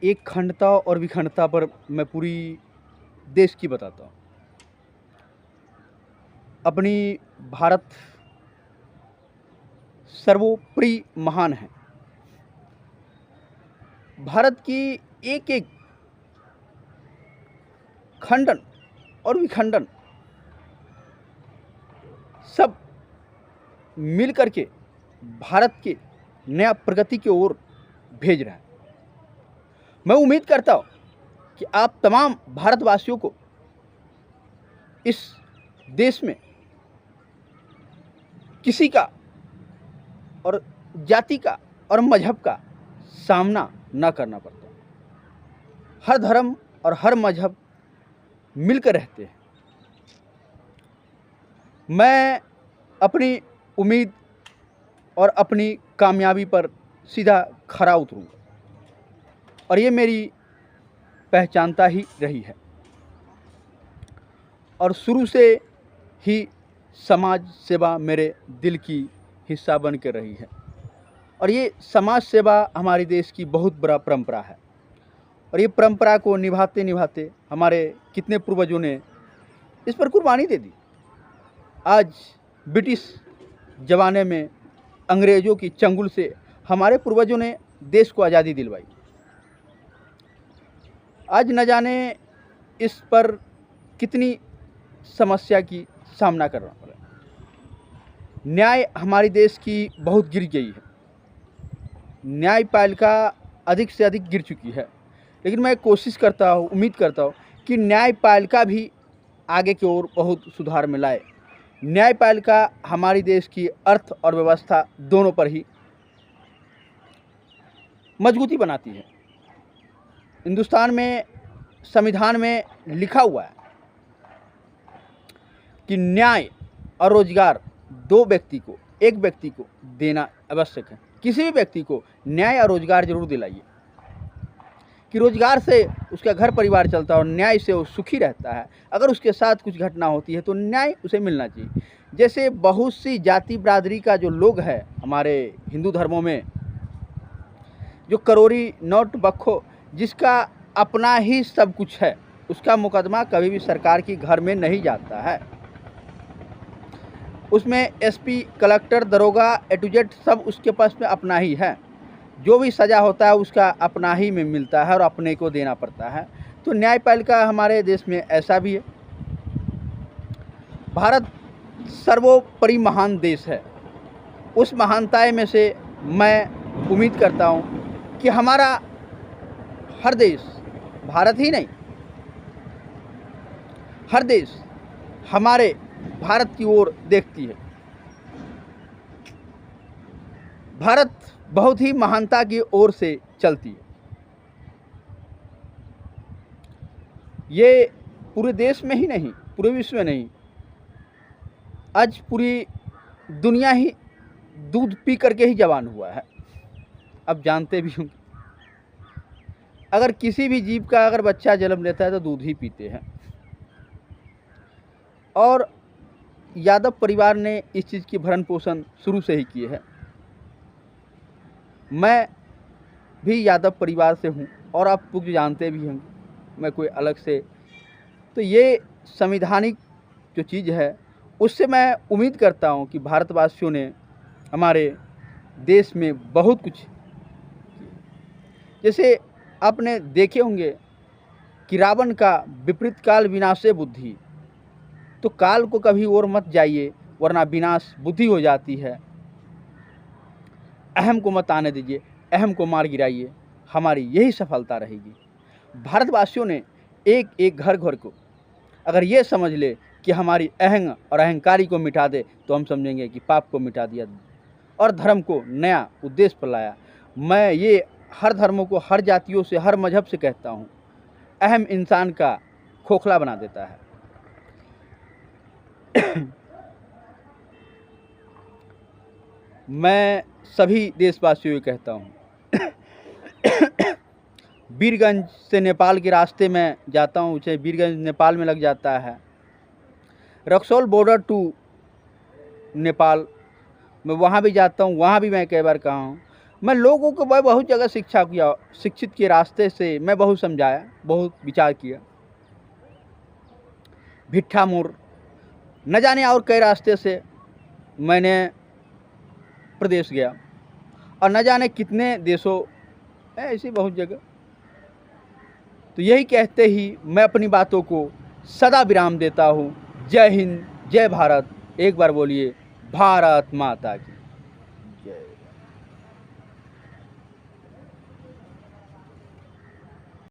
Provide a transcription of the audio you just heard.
एक खंडता और विखंडता पर मैं पूरी देश की बताता हूँ। अपनी भारत सर्वोपरि महान है। भारत की एक-एक खंडन और विखंडन सब मिल कर के भारत के नया प्रगति की ओर भेज रहा है। मैं उम्मीद करता हूँ कि आप तमाम भारतवासियों को इस देश में किसी का और जाति का और मजहब का सामना न करना पड़ता। हर धर्म और हर मजहब मिलकर रहते हैं। मैं अपनी उम्मीद और अपनी कामयाबी पर सीधा खरा उतरूँगा और ये मेरी पहचानता ही रही है और शुरू से ही समाज सेवा मेरे दिल की हिस्सा बन के रही है और ये समाज सेवा हमारे देश की बहुत बड़ा परंपरा है और ये परंपरा को निभाते निभाते हमारे कितने पूर्वजों ने इस पर कुर्बानी दे दी। आज ब्रिटिश ज़माने में अंग्रेज़ों की चंगुल से हमारे पूर्वजों ने देश को आज़ादी दिलवाई। आज न जाने इस पर कितनी समस्या की सामना करना पड़ा। न्याय हमारे देश की बहुत गिर गई है। न्यायपालिका अधिक से अधिक गिर चुकी है, लेकिन मैं कोशिश करता हूँ, उम्मीद करता हूँ कि न्यायपालिका भी आगे की ओर बहुत सुधार में लाए। न्यायपालिका हमारी देश की अर्थ और व्यवस्था दोनों पर ही मजबूती बनाती है। हिंदुस्तान में संविधान में लिखा हुआ है कि न्याय और रोजगार एक व्यक्ति को देना आवश्यक है। किसी भी व्यक्ति को न्याय और रोजगार जरूर दिलाइए कि रोजगार से उसका घर परिवार चलता है और न्याय से वो सुखी रहता है। अगर उसके साथ कुछ घटना होती है तो न्याय उसे मिलना चाहिए। जैसे बहुत सी जाति बिरादरी का जो लोग है हमारे हिंदू धर्मों में, जो करोड़ी नोट बख्खो जिसका अपना ही सब कुछ है, उसका मुकदमा कभी भी सरकार की घर में नहीं जाता है। उसमें एसपी, कलेक्टर, दरोगा, ए टू जेड सब उसके पास में अपना ही है। जो भी सज़ा होता है उसका अपना ही में मिलता है और अपने को देना पड़ता है। तो न्यायपालिका हमारे देश में ऐसा भी है। भारत सर्वोपरि महान देश है। उस महानता में से मैं उम्मीद करता हूँ कि हमारा हर देश, भारत ही नहीं, हर देश हमारे भारत की ओर देखती है। भारत बहुत ही महानता की ओर से चलती है। ये पूरे देश में ही नहीं, पूरे विश्व में नहीं, आज पूरी दुनिया ही दूध पी करके ही जवान हुआ है। अब जानते भी होंगे, अगर किसी भी जीव का अगर बच्चा जन्म लेता है तो दूध ही पीते हैं। और यादव परिवार ने इस चीज़ की भरण पोषण शुरू से ही की है। मैं भी यादव परिवार से हूँ और आप लोग जानते भी होंगे, मैं कोई अलग से। तो ये संवैधानिक जो चीज़ है उससे मैं उम्मीद करता हूँ कि भारतवासियों ने हमारे देश में बहुत कुछ, जैसे आपने देखे होंगे कि रावण का विपरीत काल विनाशे बुद्धि, तो काल को कभी और मत जाइए वरना विनाश बुद्धि हो जाती है। अहम को मत आने दीजिए, अहम को मार गिराइए, हमारी यही सफलता रहेगी। भारतवासियों ने एक एक घर घर को अगर ये समझ ले कि हमारी अहंग और अहंकारी को मिटा दे तो हम समझेंगे कि पाप को मिटा दिया और धर्म को नया उद्देश्य पर लाया। मैं ये हर धर्मों को, हर जातियों से, हर मजहब से कहता हूँ, अहम इंसान का खोखला बना देता है। मैं सभी देशवासियों को कहता हूँ, वीरगंज से नेपाल के रास्ते में जाता हूँ, चाहे वीरगंज नेपाल में लग जाता है, रक्सौल बॉर्डर टू नेपाल मैं वहाँ भी जाता हूँ, वहाँ भी मैं कई बार कहा हूँ। मैं लोगों को मैं बहुत जगह शिक्षा किया, शिक्षित के रास्ते से मैं बहुत समझाया, बहुत विचार किया। भिट्ठा मोर न जाने और कई रास्ते से मैंने प्रदेश गया और न जाने कितने देशों ऐसी बहुत जगह। तो यही कहते ही मैं अपनी बातों को सदा विराम देता हूँ। जय हिंद, जय भारत। एक बार बोलिए भारत माता की जय।